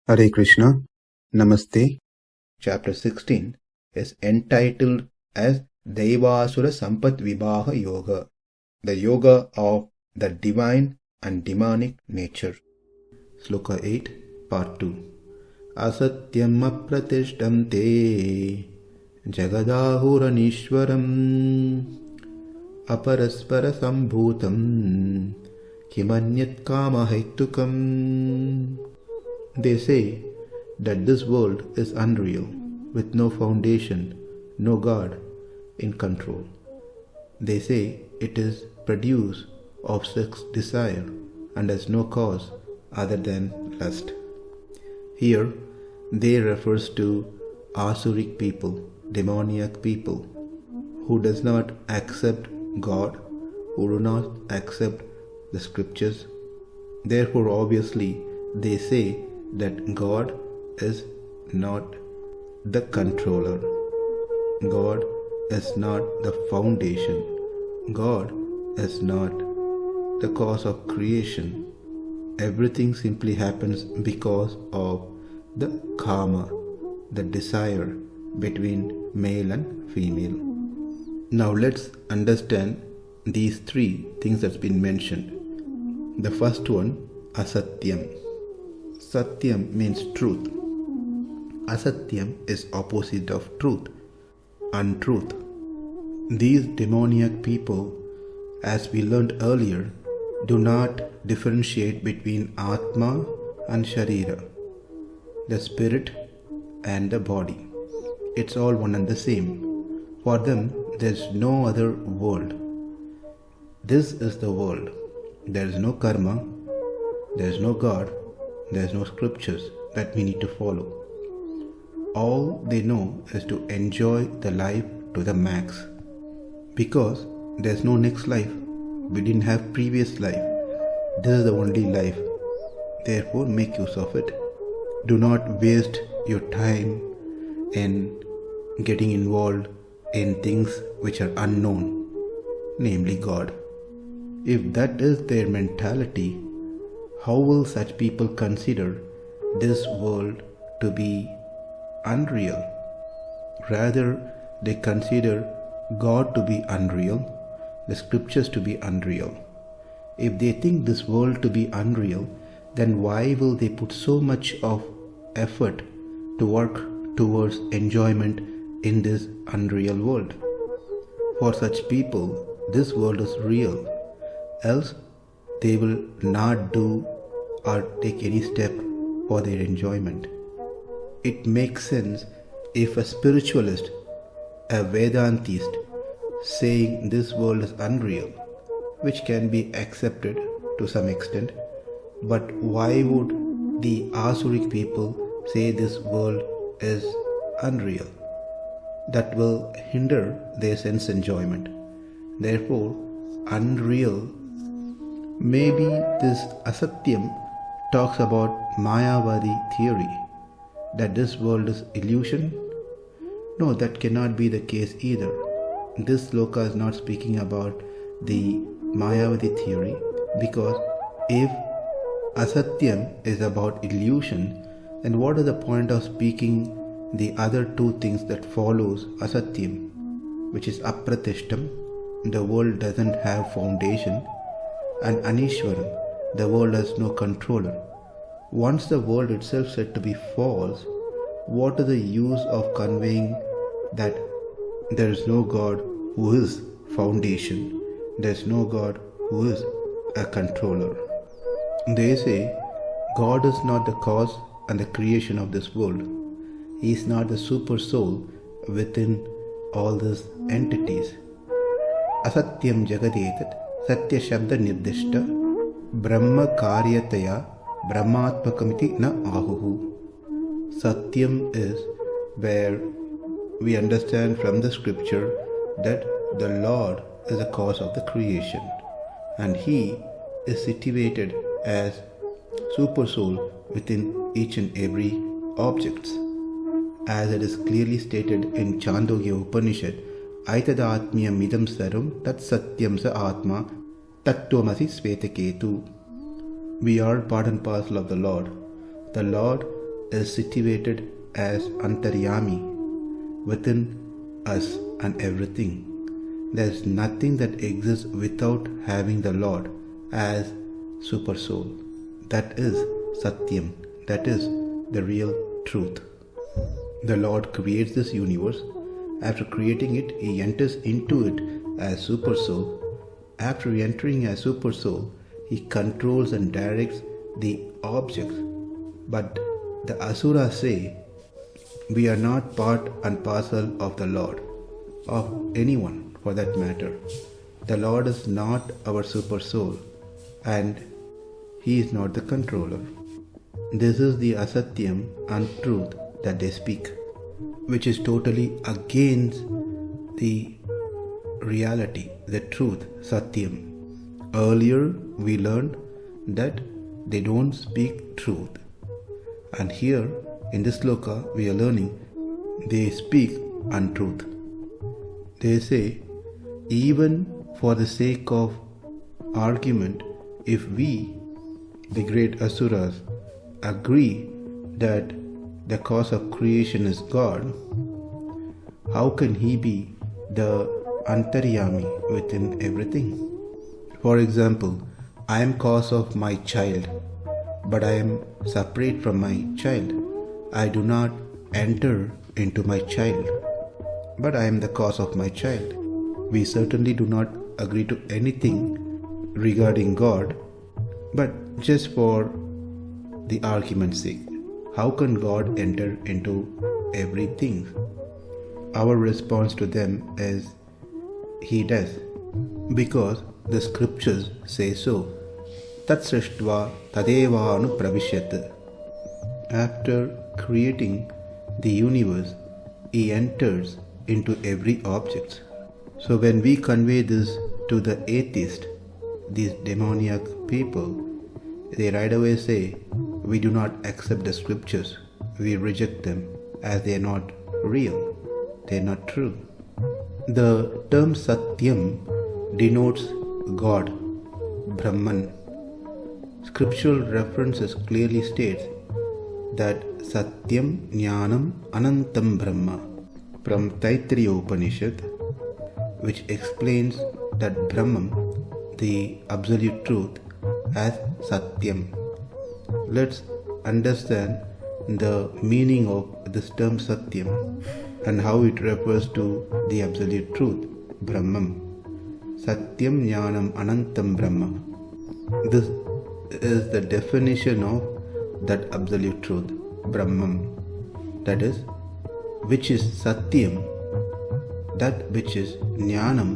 Hare Krishna, Namaste. Chapter 16 is entitled as Devasura Sampat Vibhaga Yoga, the yoga of the divine and demonic nature. Sloka 8, Part 2. Asatyam apratiṣṭhaṁ te jagad āhur anīśvaram aparaspara-sambhūtaṁ anyat kāma-haitukam. They say that this world is unreal, with no foundation, no God in control. They say it is produce of sex desire and has no cause other than lust. Here, they refers to asuric people, demoniac people, who does not accept God, who do not accept the scriptures. Therefore, obviously, they say that God is not the controller. God is not the foundation. God is not the cause of creation. Everything simply happens because of the kāma, the desire between male and female. Now let's understand these three things that's been mentioned. The first one, asatyam. Satyam means truth. Asatyam is opposite of truth, untruth. These demoniac people, as we learned earlier, do not differentiate between atma and sharira, the spirit and the body. It's all one and the same. For them, there's no other world. This is the world. There is no karma, there is no God, there is no scriptures that we need to follow. All they know is to enjoy the life to the max. Because there is no next life, we didn't have previous life. This is the only life. Therefore, make use of it. Do not waste your time in getting involved in things which are unknown, namely God. If that is their mentality, how will such people consider this world to be unreal? Rather, they consider God to be unreal, the scriptures to be unreal. If they think this world to be unreal, then why will they put so much of effort to work towards enjoyment in this unreal world? For such people, this world is real. Else, they will not do or take any step for their enjoyment. It makes sense if a spiritualist, a Vedantist, saying this world is unreal, which can be accepted to some extent, but why would the asuric people say this world is unreal? That will hinder their sense enjoyment. Therefore, unreal. Maybe this asatyam talks about Mayavadi theory, that this world is illusion. No, that cannot be the case either. This sloka is not speaking about the Mayavadi theory, because if asatyam is about illusion, then what is the point of speaking the other two things that follows asatyam, which is apratiṣṭhaṁ, the world doesn't have foundation, and anīśvaram, the world has no controller. Once the world itself said to be false, what is the use of conveying that there is no God who is foundation, there is no God who is a controller? They say God is not the cause and the creation of this world. He is not the super soul within all these entities. Asatyam jagadetat satya shabda nirdishta brahma karyataya brahmatmakamiti na āhur. Satyam is where we understand from the scripture that the Lord is the cause of the creation, and He is situated as super soul within each and every objects. As it is clearly stated in Chandogya Upanishad, Aitadatmyam idam saram tat satyam sa atma tattvamasi svetaketu. We are part and parcel of the Lord. The Lord is situated as antaryami within us and everything. There is nothing that exists without having the Lord as super soul. That is satyam. That is the real truth. The Lord creates this universe. After creating it, He enters into it as super soul. After entering as super soul, He controls and directs the objects. But the asuras say, we are not part and parcel of the Lord, of anyone for that matter. The Lord is not our super soul, and He is not the controller. This is the asatyam, untruth that they speak, which is totally against the reality, the truth, satyam. Earlier we learned that they don't speak truth, and here in this sloka we are learning they speak untruth. They say, even for the sake of argument, if we, the great asuras, agree that the cause of creation is God, how can He be the antaryami within everything? For example, I am cause of my child, but I am separate from my child. I do not enter into my child, but I am the cause of my child. We certainly do not agree to anything regarding God, but just for the argument's sake, how can God enter into everything? Our response to them is, He does, because the scriptures say so. Tat srishtva tadevānu pravishyat. After creating the universe, He enters into every object. So when we convey this to the atheist, these demoniac people, they right away say, we do not accept the scriptures. We reject them as they are not real. They are not true. The term satyam denotes God, Brahman. Scriptural references clearly states that satyam jnanam anantam brahma from Taittiriya Upanishad, which explains that Brahman, the absolute truth, as satyam. Let's understand the meaning of this term satyam and how it refers to the absolute truth, Brahman. Satyam jnanam anantam brahma. This is the definition of that absolute truth, Brahman. That is, which is satyam, that which is jnanam,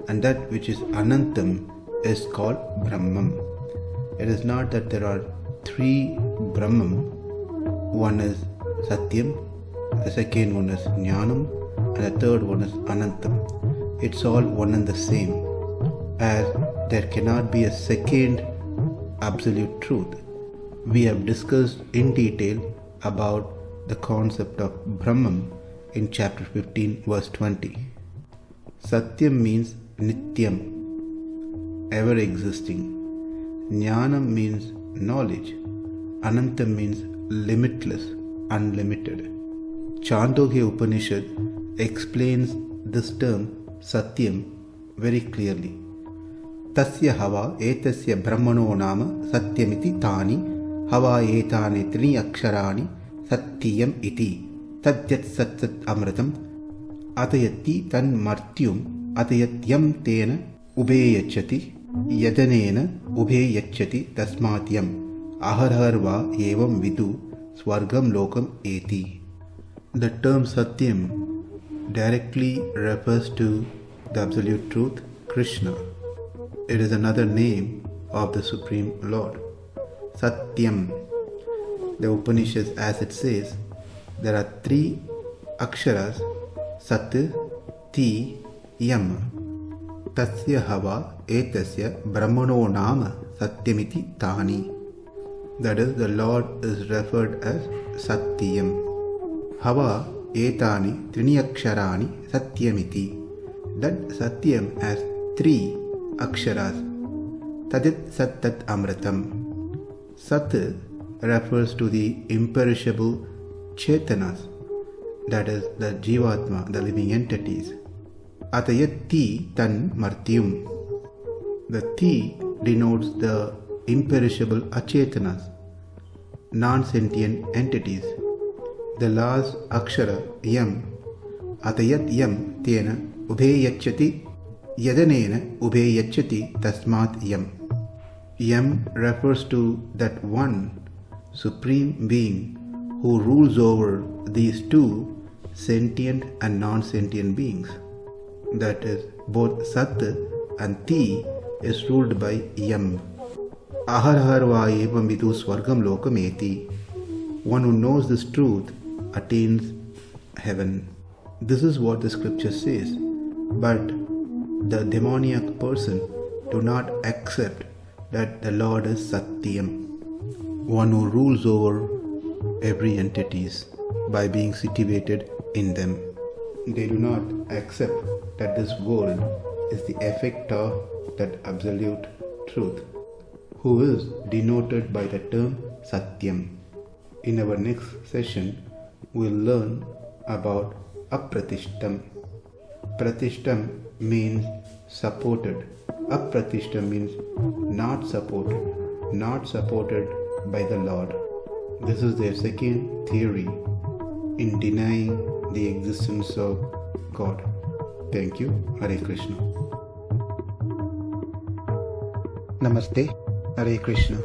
and that which is anantam is called Brahman. It is not that there are three Brahman. One is satyam, the second one is jnanam, and the third one is anantam. It's all one and the same, as there cannot be a second absolute truth. We have discussed in detail about the concept of Brahman in chapter 15 verse 20. Satyam means nityam, ever existing. Jnanam means knowledge. Anantam means limitless, unlimited. Chandogya Upanishad explains this term satyam very clearly. Tasya hava etasya brahmano nama satyamiti tani hava etani trini aksharani satyam iti tadyat satsat amritam atayati tan martyum atayatyam tena ubeyachati yadanena ubeyachati tasmatyam aharharva evam vidu swargam lokam eti. The term satyam directly refers to the absolute truth, Krishna. It is another name of the Supreme Lord. Satyam. The Upanishads, as it says, there are three aksharas, Sat, Ti, Yam. Tasya hava etasya brahmano nama satyamiti tani. That is, the Lord is referred as Satyam. Hava etani trini aksharani satyamiti. That Satyam has three aksharas. Tadit sattat amritam. Sat refers to the imperishable chetanas, that is the jivatma, the living entities. Atayat ti tan martyum. The ti denotes the imperishable achetanas, non-sentient entities. The last akshara yam, atayat yam tena ubhe yacchati yadanena ubhe yacchati tasmat yam. Yam refers to that one supreme being who rules over these two sentient and non-sentient beings. That is, both Sat and Ti is ruled by Yam. Āhur va evam vidu swargam lokam eti. One who knows this truth attains heaven. This is what the scripture says. But the demoniac person do not accept that the Lord is Satyam, one who rules over every entities by being situated in them. They do not accept that this world is the effect of that absolute truth, who is denoted by the term Satyam. In our next session, we'll learn about apratiṣṭhaṁ. Pratistham means supported. Apratiṣṭhaṁ means not supported by the Lord. This is their second theory in denying the existence of God. Thank you. Hare Krishna. Namaste. Hare Krishna.